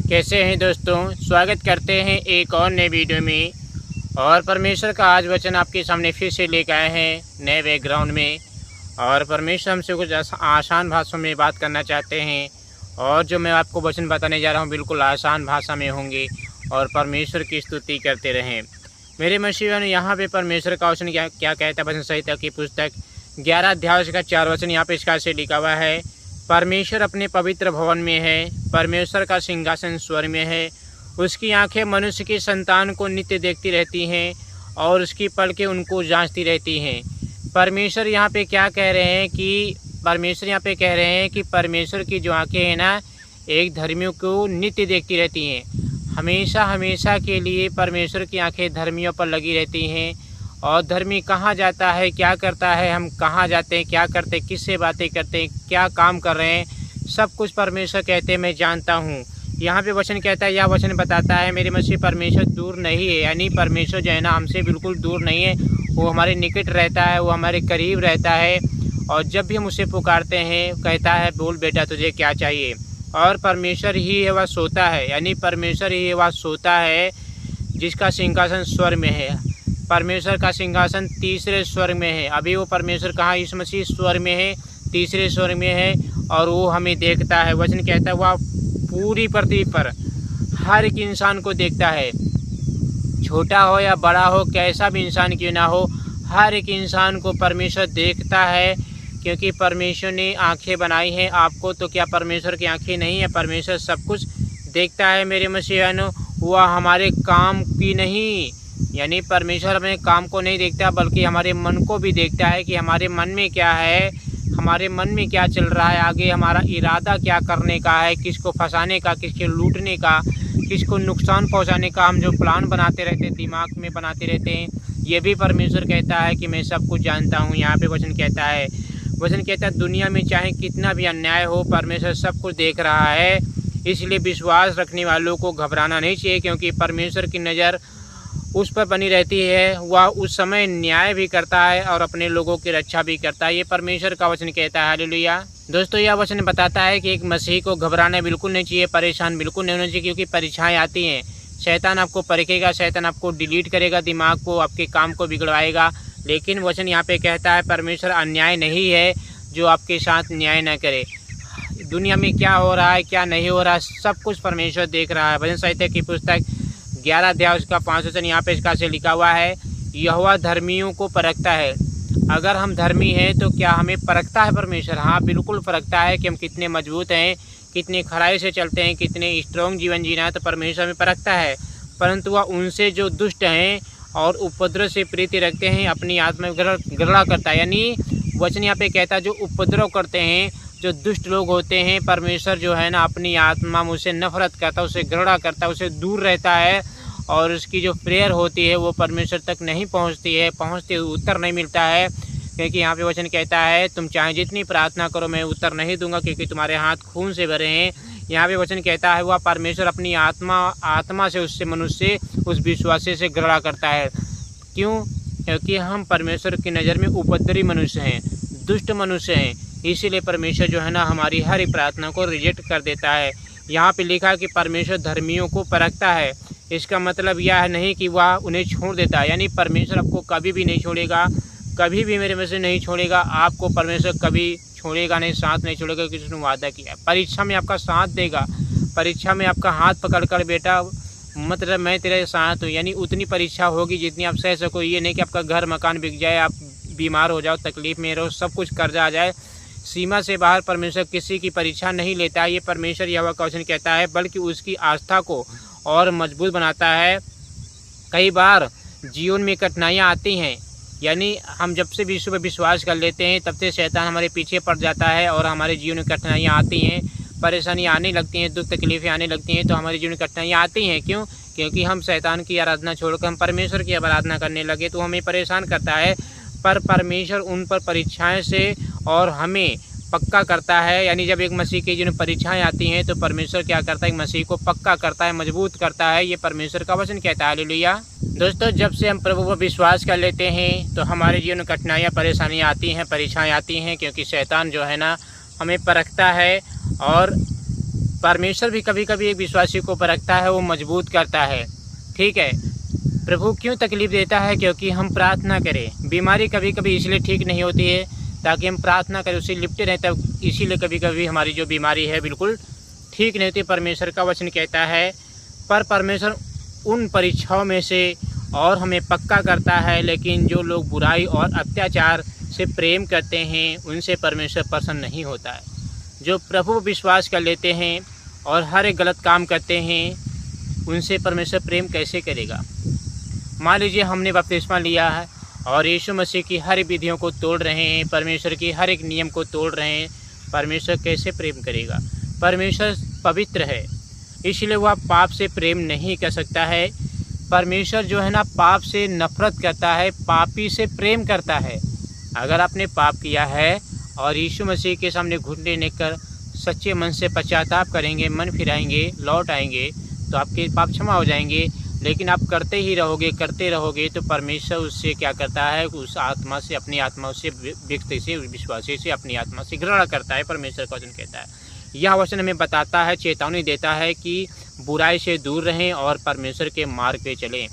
कैसे हैं दोस्तों, स्वागत करते हैं एक और नए वीडियो में। और परमेश्वर का आज वचन आपके सामने फिर से लेकर आए हैं नए बैकग्राउंड में। और परमेश्वर हमसे कुछ आसान भाषा में बात करना चाहते हैं। और जो मैं आपको वचन बताने जा रहा हूँ बिल्कुल आसान भाषा में होंगे और परमेश्वर की स्तुति करते रहें। मेरे मसीह यहाँ पे परमेश्वर का वचन क्या कहता है। वचन संहिता की पुस्तक 11 अध्याय का 4 वचन यहाँ पे इसका से लिखा हुआ है। परमेश्वर अपने पवित्र भवन में है, परमेश्वर का सिंहासन स्वर्ग में है। उसकी आंखें मनुष्य की संतान को नित्य देखती रहती हैं और उसकी पलकें उनको जांचती रहती हैं। परमेश्वर यहाँ पे क्या कह रहे हैं कि परमेश्वर की जो आंखें हैं ना, एक धर्मियों को नित्य देखती रहती हैं। हमेशा हमेशा के लिए परमेश्वर की आंखें धर्मियों पर लगी रहती हैं। और धर्मी कहाँ जाता है, क्या करता है, हम कहाँ जाते हैं, क्या करते हैं, किससे बातें करते हैं, क्या काम कर रहे हैं, सब कुछ परमेश्वर कहते हैं मैं जानता हूँ। यहाँ पे वचन कहता है, यह वचन बताता है मेरे मसीह परमेश्वर दूर नहीं है। यानी परमेश्वर जो है ना हमसे बिल्कुल दूर नहीं है, वो हमारे निकट रहता है, वो हमारे करीब रहता है। और जब भी हम उसे पुकारते हैं कहता है बोल बेटा तुझे क्या चाहिए। और परमेश्वर ही है वह सोता है, यानी परमेश्वर ही है वह सोता है जिसका सिंहासन स्वर्ग में है। परमेश्वर का सिंहासन तीसरे स्वर्ग में है। अभी वो परमेश्वर कहाँ, इस मसीह स्वर्ग में है, तीसरे स्वर्ग में है और वो हमें देखता है। वचन कहता है वह पूरी पृथ्वी पर हर एक इंसान को देखता है, छोटा हो या बड़ा हो, कैसा भी इंसान क्यों ना हो, हर एक इंसान को परमेश्वर देखता है। क्योंकि परमेश्वर ने आंखें बनाई हैं आपको, तो क्या परमेश्वर की आंखें नहीं है? परमेश्वर सब कुछ देखता है मेरे मसीहानो। वह हमारे काम की नहीं, यानी परमेश्वर अपने काम को नहीं देखता बल्कि हमारे मन को भी देखता है कि हमारे मन में क्या है, हमारे मन में क्या चल रहा है, आगे हमारा इरादा क्या करने का है, किसको फंसाने का, किसके लूटने का, किसको नुकसान पहुंचाने का हम जो प्लान बनाते रहते हैं, दिमाग में बनाते रहते हैं, ये भी परमेश्वर कहता है कि मैं सब कुछ जानता हूँ। यहाँ पे वचन कहता है दुनिया में चाहे कितना भी अन्याय हो परमेश्वर सब कुछ देख रहा है। इसलिए विश्वास रखने वालों को घबराना नहीं चाहिए, क्योंकि परमेश्वर की नज़र उस पर बनी रहती है। वह उस समय न्याय भी करता है और अपने लोगों की रक्षा भी करता है। ये परमेश्वर का वचन कहता है। हालेलुया। दोस्तों, यह वचन बताता है कि एक मसीह को घबराना बिल्कुल नहीं चाहिए, परेशान बिल्कुल नहीं होना चाहिए, क्योंकि परीक्षाएं आती हैं। शैतान आपको परखेगा, शैतान आपको डिलीट करेगा, दिमाग को, आपके काम को बिगड़वाएगा। लेकिन वचन यहाँ पे कहता है परमेश्वर अन्याय नहीं है जो आपके साथ न्याय न करे। दुनिया में क्या हो रहा है, क्या नहीं हो रहा है, सब कुछ परमेश्वर देख रहा है। वचन संहिता की पुस्तक 11 अध्याय उसका 5 वचन यहाँ पे इसका से लिखा हुआ है, यहोवा धर्मियों को परखता है। अगर हम धर्मी हैं तो क्या हमें परखता है परमेश्वर? हाँ, बिल्कुल परखता है कि हम कितने मजबूत हैं, कितने खराई से चलते हैं, कितने स्ट्रॉन्ग जीवन जीना है, तो परमेश्वर हमें परखता है। परंतु वह उनसे जो दुष्ट हैं और उपद्रव से प्रीति रखते हैं अपनी आत्मा में घृणा करता है। यानी वचन यहाँ पे कहता है जो उपद्रव करते हैं, जो दुष्ट लोग होते हैं, परमेश्वर जो है ना अपनी आत्मा में उसे नफरत करता है, उसे घृणा करता है, उसे दूर रहता है। और उसकी जो प्रेयर होती है वो परमेश्वर तक नहीं पहुँचती उत्तर नहीं मिलता है। क्योंकि यहाँ पे वचन कहता है तुम चाहे जितनी प्रार्थना करो मैं उत्तर नहीं दूंगा, क्योंकि तुम्हारे हाथ खून से भरे हैं। यहाँ पे वचन कहता है वह परमेश्वर अपनी आत्मा से उससे मनुष्य उस विश्वासी से घृणा करता है। क्यों? क्योंकि हम परमेश्वर की नज़र में उपद्रवी मनुष्य हैं, दुष्ट मनुष्य हैं। इसीलिए परमेश्वर जो है ना हमारी हर एक प्रार्थना को रिजेक्ट कर देता है। यहाँ पे लिखा है कि परमेश्वर धर्मियों को परखता है। इसका मतलब यह नहीं कि वह उन्हें छोड़ देता है, यानी परमेश्वर आपको कभी भी नहीं छोड़ेगा, कभी भी मेरे में से नहीं छोड़ेगा। आपको परमेश्वर कभी छोड़ेगा नहीं, साथ नहीं छोड़ेगा, किसी ने वादा किया है। परीक्षा में आपका साथ देगा, परीक्षा में आपका हाथ पकड़ कर बेटा मतलब मैं तेरे साथ हूँ, यानी उतनी परीक्षा होगी जितनी आप सह सको। ये नहीं कि आपका घर मकान बिक जाए, आप बीमार हो जाओ, तकलीफ में रहो, सब कुछ कर्जा आ जाए। सीमा से बाहर परमेश्वर किसी की परीक्षा नहीं लेता है। ये परमेश्वर यहोवा का वचन कहता है, बल्कि उसकी आस्था को और मजबूत बनाता है। कई बार जीवन में कठिनाइयाँ आती हैं, यानी हम जब से विश्व पर विश्वास कर लेते हैं तब से शैतान हमारे पीछे पड़ जाता है और हमारे जीवन में कठिनाइयाँ आती हैं, परेशानियाँ आने लगती हैं, दुख तकलीफ़ें आने लगती हैं, तो हमारे जीवन में कठिनाइयाँ आती हैं। क्यों? क्योंकि हम शैतान की आराधना छोड़कर हम परमेश्वर की आराधना करने लगे, तो हमें परेशान करता है। पर परमेश्वर उन पर परीक्षाएं से और हमें पक्का करता है। यानी जब एक मसीह की जीवन परीक्षाएं आती हैं तो परमेश्वर क्या करता है, एक मसीह को पक्का करता है, मजबूत करता है। ये परमेश्वर का वचन कहता है। हालेलुया। दोस्तों, जब से हम प्रभु पर विश्वास कर लेते हैं तो हमारे जीवन में कठिनाइयाँ, परेशानियाँ आती हैं, परीक्षाएं आती हैं, क्योंकि शैतान जो है ना हमें परखता है और परमेश्वर भी कभी कभी एक विश्वासी को परखता है, वो मजबूत करता है। ठीक है, प्रभु क्यों तकलीफ़ देता है? क्योंकि हम प्रार्थना करें। बीमारी कभी कभी इसलिए ठीक नहीं होती है ताकि हम प्रार्थना करें, उससे लिपटे रहें, तब इसीलिए कभी कभी हमारी जो बीमारी है बिल्कुल ठीक नहीं होती। परमेश्वर का वचन कहता है, पर परमेश्वर उन परीक्षाओं में से और हमें पक्का करता है, लेकिन जो लोग बुराई और अत्याचार से प्रेम करते हैं उनसे परमेश्वर प्रसन्न नहीं होता है। जो प्रभु विश्वास कर लेते हैं और हर एक गलत काम करते हैं उनसे परमेश्वर प्रेम कैसे करेगा? मान लीजिए हमने बपतिस्मा लिया है और यीशु मसीह की हर विधियों को तोड़ रहे हैं, परमेश्वर की हर एक नियम को तोड़ रहे हैं, परमेश्वर कैसे प्रेम करेगा? परमेश्वर पवित्र है, इसलिए वह पाप से प्रेम नहीं कर सकता है। परमेश्वर जो है ना, पाप से नफरत करता है, पापी से प्रेम करता है। अगर आपने पाप किया है और यीशु मसीह के सामने घुटने टेककर सच्चे मन से पश्चाताप करेंगे, मन फिराएंगे, लौट आएंगे, तो आपके पाप क्षमा हो जाएंगे। लेकिन आप करते ही रहोगे, करते रहोगे, तो परमेश्वर उससे क्या करता है? उस आत्मा से, अपनी आत्मा से, व्यक्ति से, विश्वासी से, अपनी आत्मा से घृणा करता है। परमेश्वर का वचन कहता है, यह वचन हमें बताता है, चेतावनी देता है कि बुराई से दूर रहें और परमेश्वर के मार्ग पे चलें।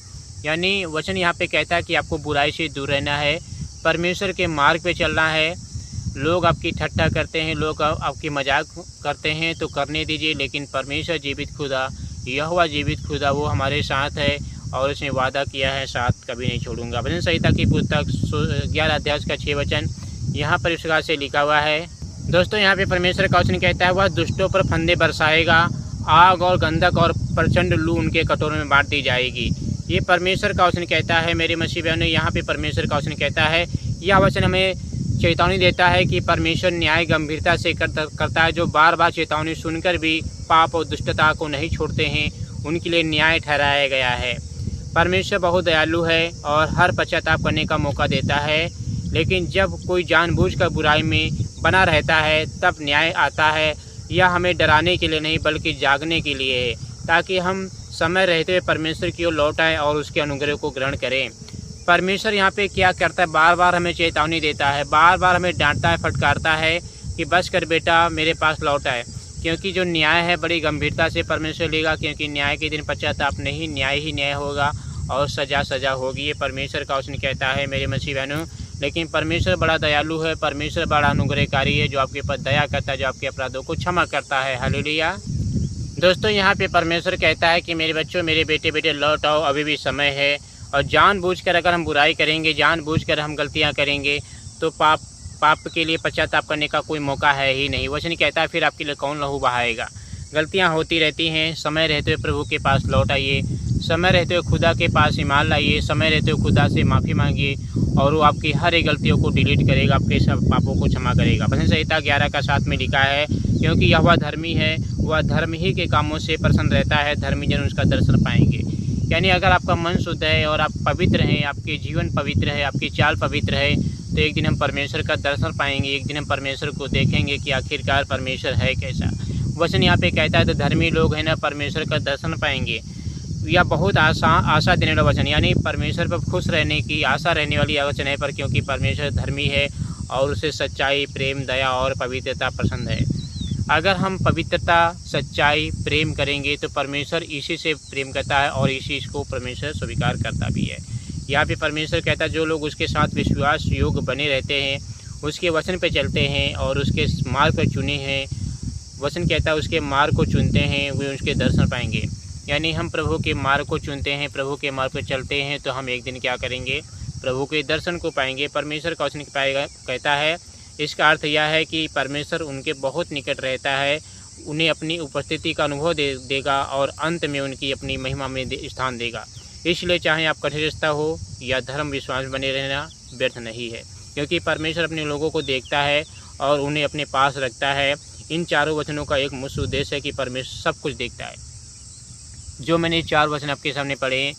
यानी वचन यहाँ पे कहता है कि आपको बुराई से दूर रहना है, परमेश्वर के मार्ग पे चलना है। लोग आपकी ठट्ठा करते हैं, लोग आपकी मजाक करते हैं, तो करने दीजिए, लेकिन परमेश्वर जीवित खुदा, यहोवा जीवित खुदा, वो हमारे साथ है और उसने वादा किया है, साथ कभी नहीं छोड़ूंगा। भजन संहिता की पुस्तक 11 अध्याय का 6 वचन यहाँ पर इस प्रकार से लिखा हुआ है। दोस्तों, यहाँ पे परमेश्वर का वचन कहता है, वह दुष्टों पर फंदे बरसाएगा, आग और गंधक और प्रचंड लू उनके कटोरों में बांट दी जाएगी। ये परमेश्वर का वचन कहता है। मेरे मसीह बहनों, यहाँ पे परमेश्वर का वचन कहता है, यह वचन हमें चेतावनी देता है कि परमेश्वर न्याय गंभीरता से करता है। जो बार बार चेतावनी सुनकर भी पाप और दुष्टता को नहीं छोड़ते हैं, उनके लिए न्याय ठहराया गया है। परमेश्वर बहुत दयालु है और हर पश्चाताप करने का मौका देता है, लेकिन जब कोई जानबूझकर बुराई में बना रहता है तब न्याय आता है। यह हमें डराने के लिए नहीं बल्कि जागने के लिए है, ताकि हम समय रहते हुए परमेश्वर की ओर लौट आएं और उसके अनुग्रह को ग्रहण करें। परमेश्वर यहाँ पे क्या करता है? बार बार हमें चेतावनी देता है, बार बार हमें डांटता है, फटकारता है कि बस कर बेटा, मेरे पास लौट आए, क्योंकि जो न्याय है बड़ी गंभीरता से परमेश्वर लेगा, क्योंकि न्याय के दिन पश्चाताप नहीं, न्याय ही न्याय होगा और सजा सजा होगी। ये परमेश्वर का वचन कहता है मेरे मसीह बहनों। लेकिन परमेश्वर बड़ा दयालु है, परमेश्वर बड़ा अनुग्रहकारी है, जो आपके ऊपर दया करता है, जो आपके अपराधों को क्षमा करता है। हालेलुया। दोस्तों, यहाँ पे परमेश्वर कहता है कि मेरे बच्चों, मेरे बेटे बेटे लौट आओ, अभी भी समय है। और जानबूझकर अगर हम बुराई करेंगे, जानबूझकर हम गलतियाँ करेंगे, तो पाप के लिए पश्चाताप करने का कोई मौका है ही नहीं। वचन कहता है, फिर आपके लिए कौन लहू बहाएगा? गलतियाँ होती रहती हैं। समय रहते हुए प्रभु के पास लौट आइए, समय रहते हुए खुदा के पास ईमान लाइए, समय रहते हुए खुदा से माफ़ी मांगिए और वो आपकी हर एक गलतियों को डिलीट करेगा, आपके सब पापों को क्षमा करेगा। भजन संहिता 11 का 7 में लिखा है, क्योंकि यहोवा धर्मी है, वह धर्म ही के कामों से प्रसन्न रहता है, धर्मी जन उसका दर्शन पाएंगे। यानी अगर आपका मन शुद्ध है और आप पवित्र हैं, आपके जीवन पवित्र है, आपकी चाल पवित्र है, तो एक दिन हम परमेश्वर का दर्शन पाएंगे, एक दिन हम परमेश्वर को देखेंगे कि आखिरकार परमेश्वर है कैसा। वचन यहाँ पे कहता है, तो धर्मी लोग हैं ना, परमेश्वर का दर्शन पाएंगे। यह बहुत आशा देने वाला वचन, यानी परमेश्वर पर खुश रहने की आशा रहने वाली वचन है, पर क्योंकि परमेश्वर धर्मी है और उसे सच्चाई, प्रेम, दया और पवित्रता पसंद है। अगर हम पवित्रता, सच्चाई, प्रेम करेंगे तो परमेश्वर इसी से प्रेम करता है और इसी को परमेश्वर स्वीकार करता भी है। यहाँ पे परमेश्वर कहता है, जो लोग उसके साथ विश्वास योग्य बने रहते हैं, उसके वचन पे चलते हैं और उसके मार्ग पर चुने हैं, वचन कहता है उसके मार्ग को चुनते हैं, वे उसके दर्शन पाएंगे। यानी हम प्रभु के मार्ग को चुनते हैं, प्रभु के मार्ग पर चलते हैं, तो हम एक दिन क्या करेंगे? प्रभु के दर्शन को पाएंगे, परमेश्वर का वचन पाएगा। कहता है, इसका अर्थ यह है कि परमेश्वर उनके बहुत निकट रहता है, उन्हें अपनी उपस्थिति का अनुभव देगा और अंत में उनकी अपनी महिमा में स्थान देगा। इसलिए चाहे आप कठोरता हो या धर्म विश्वास बने रहना व्यर्थ नहीं है, क्योंकि परमेश्वर अपने लोगों को देखता है और उन्हें अपने पास रखता है। इन चारों वचनों का एक मुख्य उद्देश्य है कि परमेश्वर सब कुछ देखता है। जो मैंने 4 वचन आपके सामने पढ़े,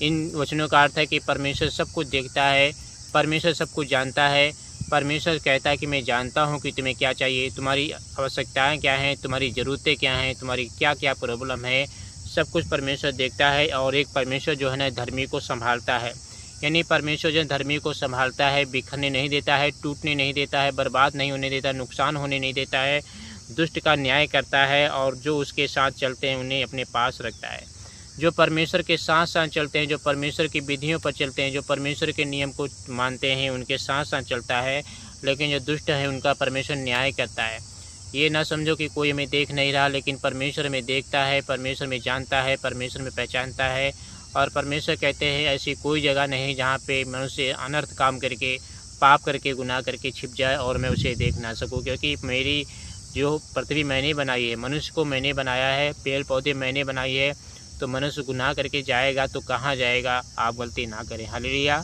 इन वचनों का अर्थ है कि परमेश्वर सब कुछ देखता है, परमेश्वर सब कुछ जानता है। परमेश्वर कहता है कि मैं जानता हूँ कि तुम्हें क्या चाहिए, तुम्हारी आवश्यकताएं क्या हैं, तुम्हारी ज़रूरतें क्या हैं, तुम्हारी क्या क्या प्रॉब्लम है, सब कुछ परमेश्वर देखता है। और एक परमेश्वर जो है ना, धर्मी को संभालता है। यानी परमेश्वर जो धर्मी को संभालता है, बिखरने नहीं देता है, टूटने नहीं देता है, बर्बाद नहीं होने देता, नुकसान होने नहीं देता है। दुष्ट का न्याय करता है और जो उसके साथ चलते हैं उन्हें अपने पास रखता है। जो परमेश्वर के साथ साथ चलते हैं, जो परमेश्वर की विधियों पर चलते हैं, जो परमेश्वर के नियम को मानते हैं, उनके साथ साथ चलता है। लेकिन जो दुष्ट है उनका परमेश्वर न्याय करता है। ये ना समझो कि कोई हमें देख नहीं रहा, लेकिन परमेश्वर में देखता है, परमेश्वर में जानता है, परमेश्वर में पहचानता है। और परमेश्वर कहते हैं ऐसी कोई जगह नहीं जहाँ पे मनुष्य अनर्थ काम करके, पाप करके, गुनाह करके छिप जाए और मैं उसे देख ना सकूँ। क्योंकि मेरी जो पृथ्वी मैंने बनाई है, मनुष्य को मैंने बनाया है, पेड़ पौधे मैंने बनाई है, तो मनुष्य गुनाह करके जाएगा तो कहाँ जाएगा? आप गलती ना करें। हालेलुया।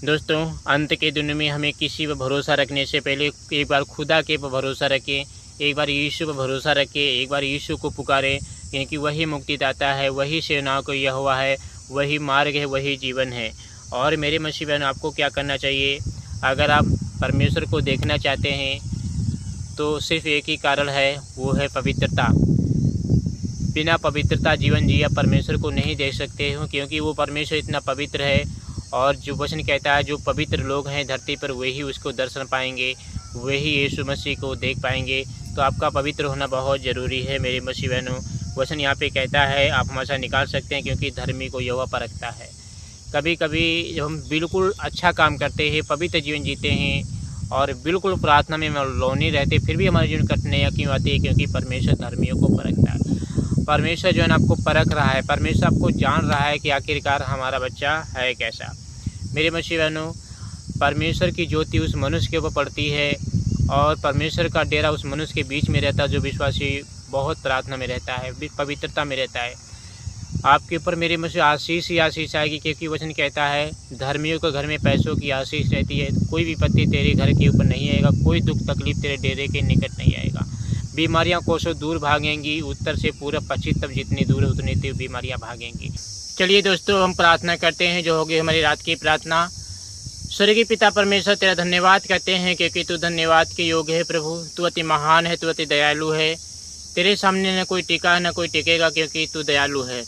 दोस्तों, अंत के दिन में हमें किसी पर भरोसा रखने से पहले एक बार खुदा के पर भरोसा रखें, एक बार यीशु पर भरोसा रखें, एक बार यीशु को पुकारें, क्योंकि वही मुक्तिदाता है, वही सेनाओं को यहोवा है, वही मार्ग है, वही जीवन है। और मेरे मसीह बहन, आपको क्या करना चाहिए? अगर आप परमेश्वर को देखना चाहते हैं तो सिर्फ एक ही कारण है, वो है पवित्रता। बिना पवित्रता जीवन जिया परमेश्वर को नहीं देख सकते हो, क्योंकि वो परमेश्वर इतना पवित्र है। और जो वचन कहता है जो पवित्र लोग हैं धरती पर वही उसको दर्शन पाएंगे, वही यीशु मसीह को देख पाएंगे। तो आपका पवित्र होना बहुत ज़रूरी है मेरे मसीह बहनों। वचन यहाँ पे कहता है आप हमेशा निकाल सकते हैं, क्योंकि धर्मी को यहोवा परखता है। कभी कभी जब हम बिल्कुल अच्छा काम करते हैं, पवित्र जीवन जीते हैं और बिल्कुल प्रार्थना में मौनी रहते, फिर भी हमारे जीवन कठिनाइयाँ क्यों आती है? क्योंकि परमेश्वर धर्मियों को परखता है। परमेश्वर जो है ना आपको परख रहा है, परमेश्वर आपको जान रहा है कि आखिरकार हमारा बच्चा है कैसा। मेरे मसीह बहनों, परमेश्वर की ज्योति उस मनुष्य के ऊपर पड़ती है और परमेश्वर का डेरा उस मनुष्य के बीच में रहता है जो विश्वासी बहुत प्रार्थना में रहता है, पवित्रता में रहता है। आपके ऊपर मेरे मसीह आशीष ही आशीष आएगी, क्योंकि वचन कहता है धर्मियों के घर में पैसों की आशीष रहती है। कोई विपत्ति तेरे घर के ऊपर नहीं आएगा, कोई दुख तकलीफ तेरे डेरे के निकट नहीं आएगा। बीमारियां कोसों दूर भागेंगी, उत्तर से पूरब पश्चिम तक जितनी दूर है उतनी दूर बीमारियां भागेंगी। चलिए दोस्तों, हम प्रार्थना करते हैं जो होगी हमारी रात की प्रार्थना। स्वर्गीय पिता परमेश्वर, तेरा धन्यवाद करते हैं क्योंकि तू धन्यवाद के योग्य है प्रभु। तू अति महान है, तू अति दयालु है। तेरे सामने न कोई टिका न कोई टिकेगा, क्योंकि तू दयालु है।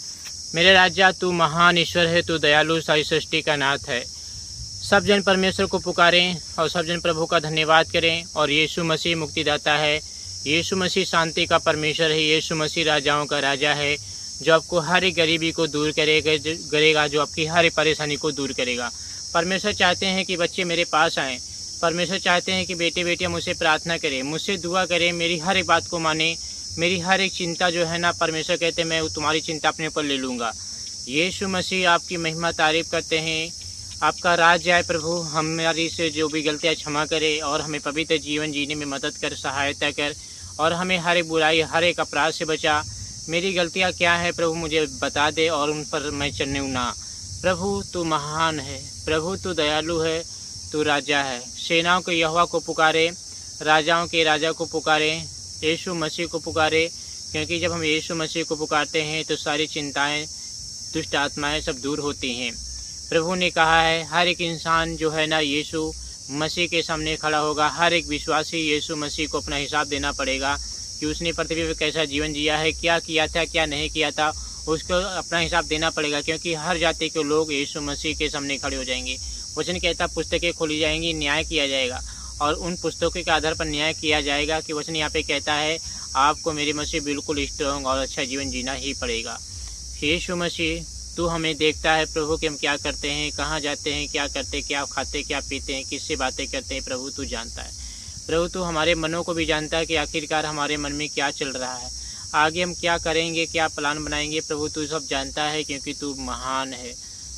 मेरे राजा, तू महान ईश्वर है, तू दयालु सारी सृष्टि का नाथ है। सब जन परमेश्वर को पुकारें और सब जन प्रभु का धन्यवाद करें। और यीशु मसीह मुक्तिदाता है, यीशु मसीह शांति का परमेश्वर है, यीशु मसीह राजाओं का राजा है, जो आपको हर एक गरीबी को दूर करेगा, जो आपकी हर एक परेशानी को दूर करेगा। परमेश्वर चाहते हैं कि बच्चे मेरे पास आएँ। परमेश्वर चाहते हैं कि बेटे बेटियाँ मुझसे प्रार्थना करें, मुझसे दुआ करें, मेरी हर एक बात को माने, मेरी हर एक चिंता जो है ना, परमेश्वर कहते हैं मैं तुम्हारी चिंता अपने ऊपर ले लूँगा। यीशु मसीह आपकी महिमा तारीफ करते हैं। आपका राज आए प्रभु, हमारी से जो भी गलतियाँ क्षमा करे और हमें पवित्र जीवन जीने में मदद कर, सहायता कर, और हमें हर एक बुराई हर एक अपराध से बचा। मेरी गलतियाँ क्या है प्रभु मुझे बता दे और उन पर मैं चलने ना। प्रभु तू महान है, प्रभु तू दयालु है, तू राजा है। सेनाओं के यहोवा को पुकारे, राजाओं के राजा को पुकारे, यीशु मसीह को पुकारे, क्योंकि जब हम यीशु मसीह को पुकारते हैं तो सारी चिंताएं, दुष्ट आत्माएं सब दूर होती हैं। प्रभु ने कहा है हर एक इंसान जो है ना यीशु मसीह के सामने खड़ा होगा। हर एक विश्वासी यीशु मसीह को अपना हिसाब देना पड़ेगा कि उसने पृथ्वी पर कैसा जीवन जिया है, क्या किया था, क्या नहीं किया था, उसको अपना हिसाब देना पड़ेगा। क्योंकि हर जाति के लोग यीशु मसीह के सामने खड़े हो जाएंगे। वचन कहता पुस्तकें खोली जाएंगी, न्याय किया जाएगा और उन पुस्तकों के आधार पर न्याय किया जाएगा। कि वचन यहाँ पे कहता है आपको मेरे मसीह बिल्कुल स्ट्रॉन्ग और अच्छा जीवन जीना ही पड़ेगा। यीशु मसीह तू हमें देखता है प्रभु कि हम क्या करते हैं, कहाँ जाते हैं, क्या करते, क्या खाते, क्या पीते हैं, किससे बातें करते हैं। प्रभु तू जानता है। प्रभु तू हमारे मनों को भी जानता है कि आखिरकार हमारे मन में क्या चल रहा है, आगे हम क्या करेंगे, क्या प्लान बनाएंगे। प्रभु तू सब जानता है, क्योंकि तू महान है,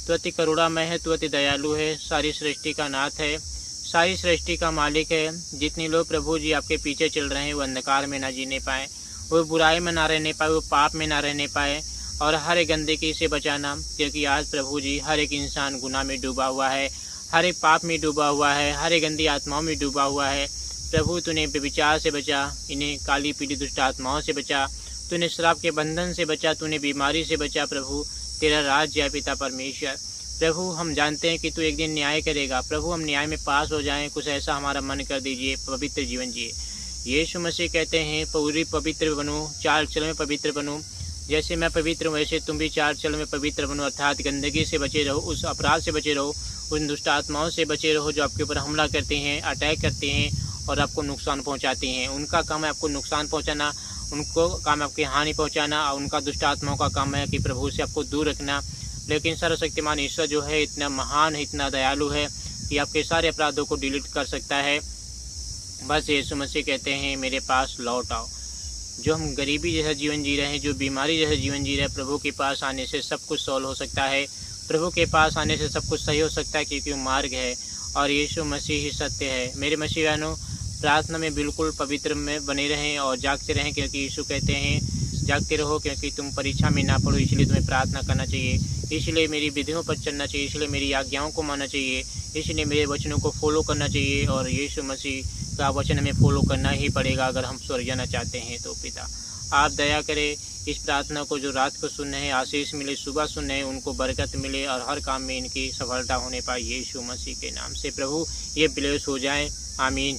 तू अति करुणामय है, तू अति दयालु है, सारी सृष्टि का नाथ है, सारी सृष्टि का मालिक है। जितने लोग प्रभु जी आपके पीछे चल रहे हैं वो अंधकार में ना जीने पाए, वो बुराई में ना रहने पाए, वो पाप में ना रहने पाए, और हर एक गंदगी से बचाना। क्योंकि आज प्रभु जी हर एक इंसान गुनाह में डूबा हुआ है, हर एक पाप में डूबा हुआ है, हर एक गंदी आत्माओं में डूबा हुआ है। प्रभु तूने व्यभिचार से बचा, इन्हें काली पीली दुष्ट आत्माओं से बचा, तूने श्राप के बंधन से बचा, तूने बीमारी से बचा। प्रभु तेरा राज्य है पिता परमेश्वर। प्रभु हम जानते हैं कि तू एक दिन न्याय करेगा। प्रभु हम न्याय में पास हो जाएं, कुछ ऐसा हमारा मन कर दीजिए, पवित्र जीवन जिए। यीशु मसीह कहते हैं पूरी पवित्र बनो, चाल चल में पवित्र बनो, जैसे मैं पवित्र हूँ वैसे तुम भी चाल चल में पवित्र बनो। अर्थात गंदगी से बचे रहो, उस अपराध से बचे रहो, उन दुष्ट आत्माओं से बचे रहो जो आपके ऊपर हमला करते हैं, अटैक करते हैं और आपको नुकसान पहुंचाती हैं। उनका काम है आपको नुकसान पहुंचाना, उनको काम है आपकी हानि पहुंचाना, और उनका दुष्ट आत्माओं का काम है कि प्रभु से आपको दूर रखना। लेकिन सर्वशक्तिमान ईश्वर जो है इतना महान है, इतना दयालु है कि आपके सारे अपराधों को डिलीट कर सकता है। बस यीशु मसीह कहते हैं मेरे पास लौट आओ। जो हम गरीबी जैसा जीवन जी रहे हैं, जो बीमारी जैसा जीवन जी रहे हैं, प्रभु के पास आने से सब कुछ सॉल्व हो सकता है। प्रभु के पास आने से सब कुछ सही हो सकता है, क्योंकि वो मार्ग है और यीशु मसीह ही सत्य है। मेरे मसीह बहनों, प्रार्थना में बिल्कुल पवित्र में बने रहें और जागते रहें, क्योंकि यीशु कहते हैं जागते रहो क्योंकि तुम परीक्षा में ना पड़ो। इसलिए तुम्हें प्रार्थना करना चाहिए, इसलिए मेरी विधियों पर चलना चाहिए, इसलिए मेरी आज्ञाओं को मानना चाहिए, इसलिए मेरे वचनों को फॉलो करना चाहिए। और यीशु मसीह का वचन हमें फॉलो करना ही पड़ेगा अगर हम स्वर्ग जाना चाहते हैं। तो पिता आप दया करें, इस प्रार्थना को जो रात को सुन रहे हैं आशीष मिले, सुबह सुन रहे हैं उनको बरकत मिले और हर काम में इनकी सफलता होने पाए। यीशु मसीह के नाम से प्रभु ये ब्लेस हो जाए, आमीन।